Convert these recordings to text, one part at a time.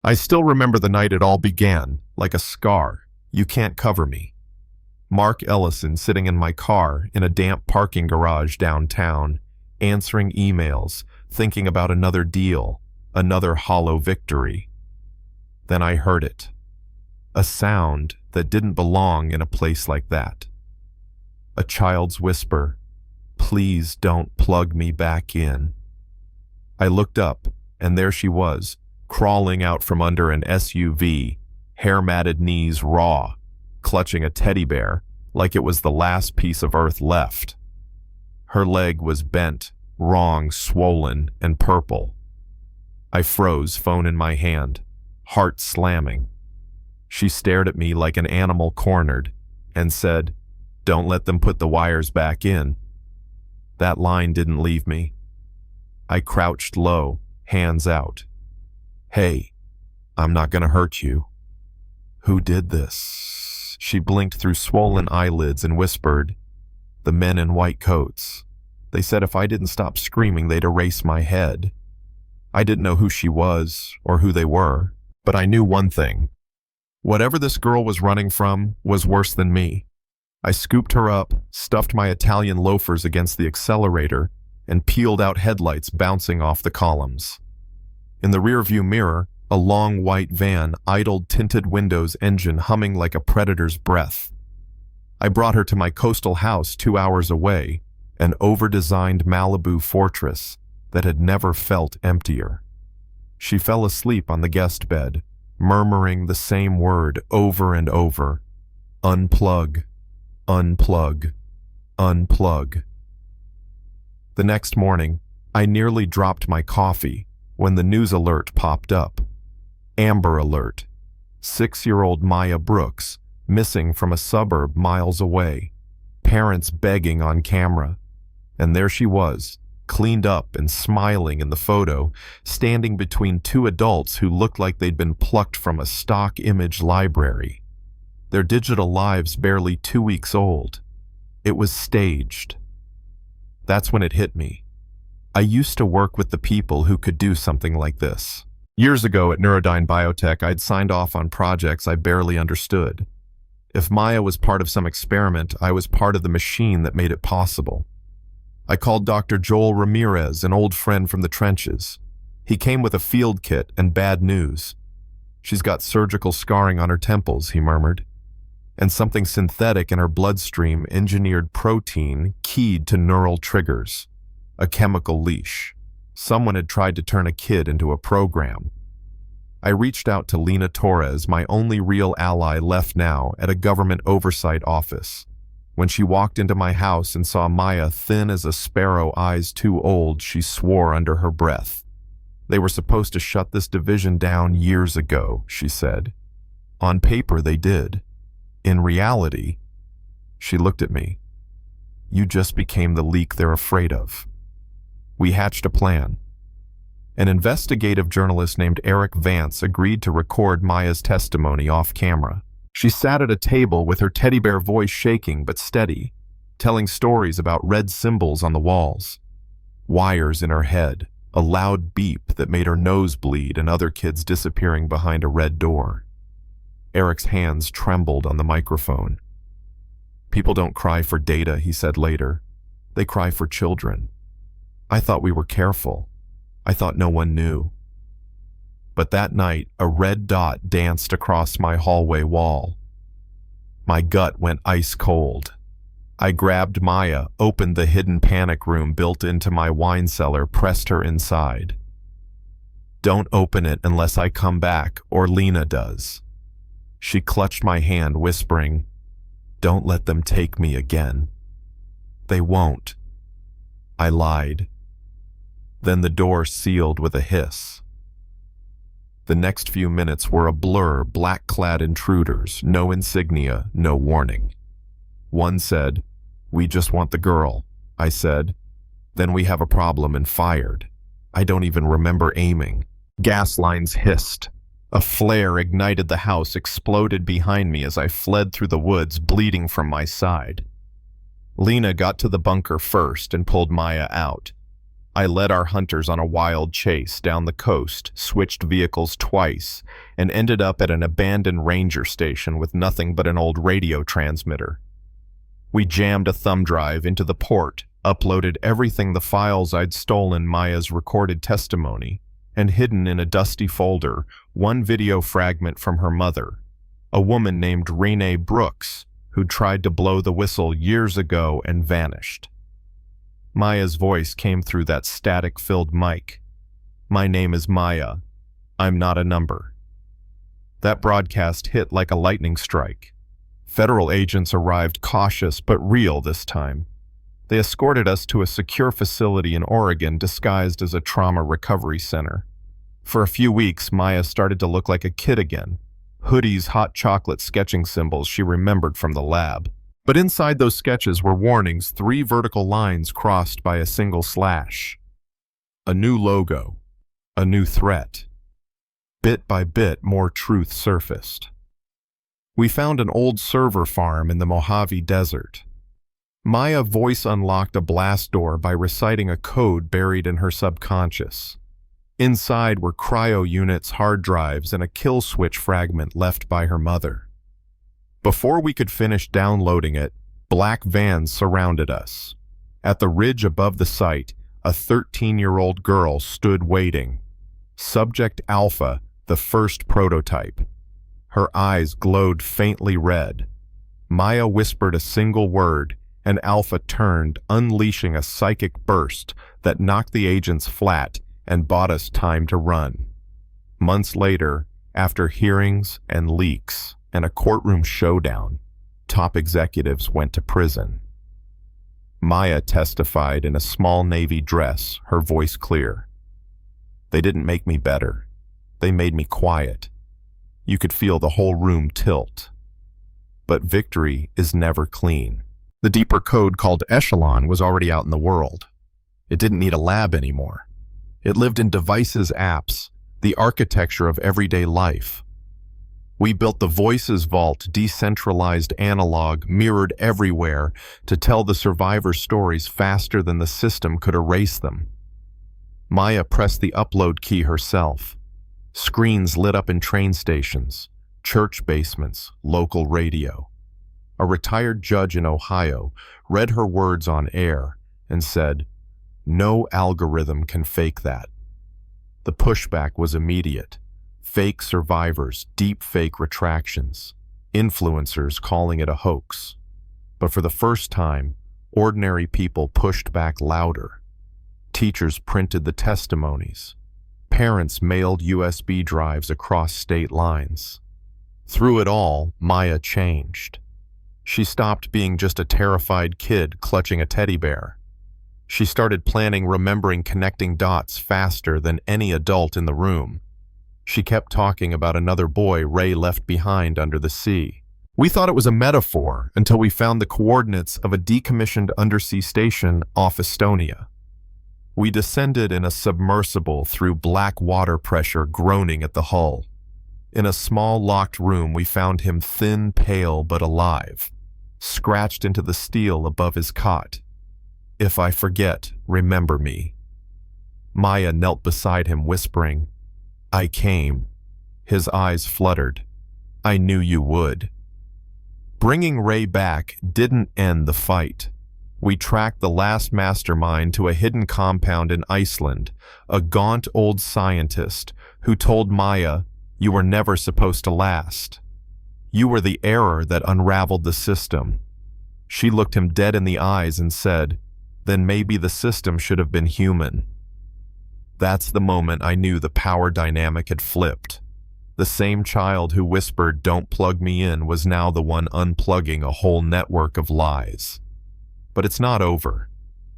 I still remember the night it all began, like a scar. You can't cover me. Mark Ellison sitting in my car in a damp parking garage downtown, answering emails, thinking about another deal, another hollow victory. Then I heard it. A sound that didn't belong in a place like that. A child's whisper, "Please don't plug me back in." I looked up, and there she was, crawling out from under an SUV, hair-matted knees raw, clutching a teddy bear like it was the last piece of earth left. Her leg was bent, wrong, swollen, and purple. I froze, phone in my hand, heart slamming. She stared at me like an animal cornered and said, "Don't let them put the wires back in." That line didn't leave me. I crouched low, hands out. "Hey, I'm not gonna hurt you." "Who did this?" She blinked through swollen eyelids and whispered, "The men in white coats. They said if I didn't stop screaming, they'd erase my head." I didn't know who she was or who they were, but I knew one thing. Whatever this girl was running from was worse than me. I scooped her up, stuffed my Italian loafers against the accelerator, and peeled out headlights bouncing off the columns. In the rearview mirror, a long white van idled, tinted windows, engine humming like a predator's breath. I brought her to my coastal house 2 hours away, an over-designed Malibu fortress that had never felt emptier. She fell asleep on the guest bed, murmuring the same word over and over: "Unplug, unplug, unplug." The next morning, I nearly dropped my coffee when the news alert popped up. Amber Alert. 6-year-old Maya Brooks, missing from a suburb miles away. Parents begging on camera. And there she was, cleaned up and smiling in the photo, standing between two adults who looked like they'd been plucked from a stock image library. Their digital lives barely 2 weeks old. It was staged. That's when it hit me. I used to work with the people who could do something like this. Years ago at Neurodyne Biotech, I'd signed off on projects I barely understood. If Maya was part of some experiment, I was part of the machine that made it possible. I called Dr. Joel Ramirez, an old friend from the trenches. He came with a field kit and bad news. "She's got surgical scarring on her temples," he murmured. "And something synthetic in her bloodstream, engineered protein keyed to neural triggers. A chemical leash. Someone had tried to turn a kid into a program." I reached out to Lena Torres, my only real ally left now, at a government oversight office. When she walked into my house and saw Maya thin as a sparrow, eyes too old, she swore under her breath. "They were supposed to shut this division down years ago," she said. "On paper they did. In reality," she looked at me, "you just became the leak they're afraid of." We hatched a plan. An investigative journalist named Eric Vance agreed to record Maya's testimony off camera. She sat at a table with her teddy bear voice shaking but steady, telling stories about red symbols on the walls, wires in her head, a loud beep that made her nose bleed, and other kids disappearing behind a red door. Eric's hands trembled on the microphone. "People don't cry for data," he said later. "They cry for children. I thought we were careful. I thought no one knew." But that night, a red dot danced across my hallway wall. My gut went ice cold. I grabbed Maya, opened the hidden panic room built into my wine cellar, pressed her inside. "Don't open it unless I come back, or Lena does." She clutched my hand, whispering, "Don't let them take me again." "They won't." I lied. Then the door sealed with a hiss. The next few minutes were a blur, black-clad intruders, no insignia, no warning. One said, "We just want the girl." I said, "Then we have a problem," and fired. I don't even remember aiming. Gas lines hissed. A flare ignited the house, exploded behind me as I fled through the woods, bleeding from my side. Lena got to the bunker first and pulled Maya out. I led our hunters on a wild chase down the coast, switched vehicles twice, and ended up at an abandoned ranger station with nothing but an old radio transmitter. We jammed a thumb drive into the port, uploaded everything the files I'd stolen Maya's recorded testimony, and hidden in a dusty folder one video fragment from her mother, a woman named Renee Brooks, who'd tried to blow the whistle years ago and vanished. Maya's voice came through that static-filled mic. "My name is Maya. I'm not a number." That broadcast hit like a lightning strike. Federal agents arrived cautious but real this time. They escorted us to a secure facility in Oregon disguised as a trauma recovery center. For a few weeks, Maya started to look like a kid again. Hoodies, hot chocolate sketching symbols she remembered from the lab. But inside those sketches were warnings, 3 vertical lines crossed by a single slash. A new logo. A new threat. Bit by bit, more truth surfaced. We found an old server farm in the Mojave Desert. Maya voice unlocked a blast door by reciting a code buried in her subconscious. Inside were cryo units, hard drives, and a kill switch fragment left by her mother. Before we could finish downloading it, black vans surrounded us. At the ridge above the site, a 13-year-old girl stood waiting. Subject Alpha, the first prototype. Her eyes glowed faintly red. Maya whispered a single word, and Alpha turned, unleashing a psychic burst that knocked the agents flat and bought us time to run. Months later, after hearings and leaks and a courtroom showdown, top executives went to prison. Maya testified in a small navy dress, her voice clear. "They didn't make me better. They made me quiet. You could feel the whole room tilt. But victory is never clean." The deeper code called Echelon was already out in the world. It didn't need a lab anymore. It lived in devices, apps, the architecture of everyday life. We built the Voices Vault, decentralized analog, mirrored everywhere, to tell the survivor stories faster than the system could erase them. Maya pressed the upload key herself. Screens lit up in train stations, church basements, local radio. A retired judge in Ohio read her words on air and said, "No algorithm can fake that." The pushback was immediate. Fake survivors, deep fake retractions, influencers calling it a hoax. But for the first time, ordinary people pushed back louder. Teachers printed the testimonies. Parents mailed USB drives across state lines. Through it all, Maya changed. She stopped being just a terrified kid clutching a teddy bear. She started planning, remembering, connecting dots faster than any adult in the room. She kept talking about another boy Ray left behind under the sea. We thought it was a metaphor until we found the coordinates of a decommissioned undersea station off Estonia. We descended in a submersible through black water pressure groaning at the hull. In a small locked room, we found him thin, pale, but alive, scratched into the steel above his cot. "If I forget, remember me." Maya knelt beside him, whispering, "I came." His eyes fluttered. "I knew you would." Bringing Ray back didn't end the fight. We tracked the last mastermind to a hidden compound in Iceland, a gaunt old scientist who told Maya, "You were never supposed to last. You were the error that unraveled the system." She looked him dead in the eyes and said, "Then maybe the system should have been human." That's the moment I knew the power dynamic had flipped. The same child who whispered, "Don't plug me in," was now the one unplugging a whole network of lies. But it's not over.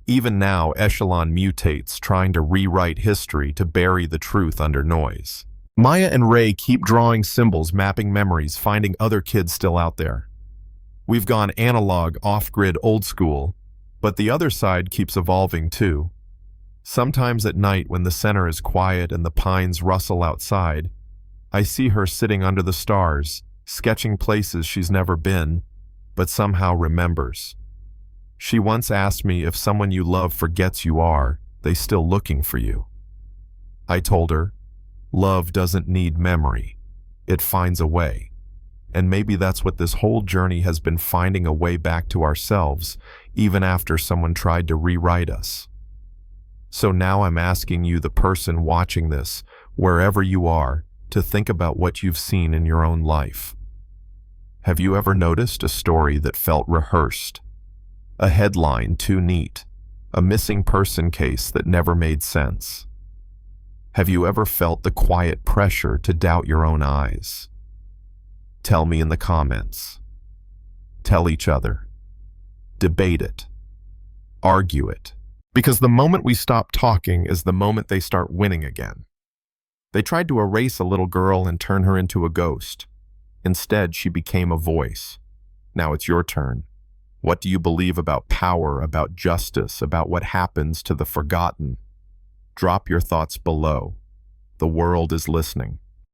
Even now, Echelon mutates, trying to rewrite history to bury the truth under noise. Maya and Ray keep drawing symbols, mapping memories, finding other kids still out there. We've gone analog, off-grid, old school, but the other side keeps evolving too. Sometimes at night, when the center is quiet and the pines rustle outside, I see her sitting under the stars, sketching places she's never been, but somehow remembers. She once asked me, "If someone you love forgets you are, They still looking for you. I told her, love doesn't need memory. It finds a way. And maybe that's what this whole journey has been, finding a way back to ourselves, even after someone tried to rewrite us. So now I'm asking you, the person watching this, wherever you are, to think about what you've seen in your own life. Have you ever noticed a story that felt rehearsed? A headline too neat? A missing person case that never made sense? Have you ever felt the quiet pressure to doubt your own eyes? Tell me in the comments. Tell each other. Debate it. Argue it. Because the moment we stop talking is the moment they start winning again. They tried to erase a little girl and turn her into a ghost. Instead, she became a voice. Now it's your turn. What do you believe about power, about justice, about what happens to the forgotten? Drop your thoughts below. The world is listening.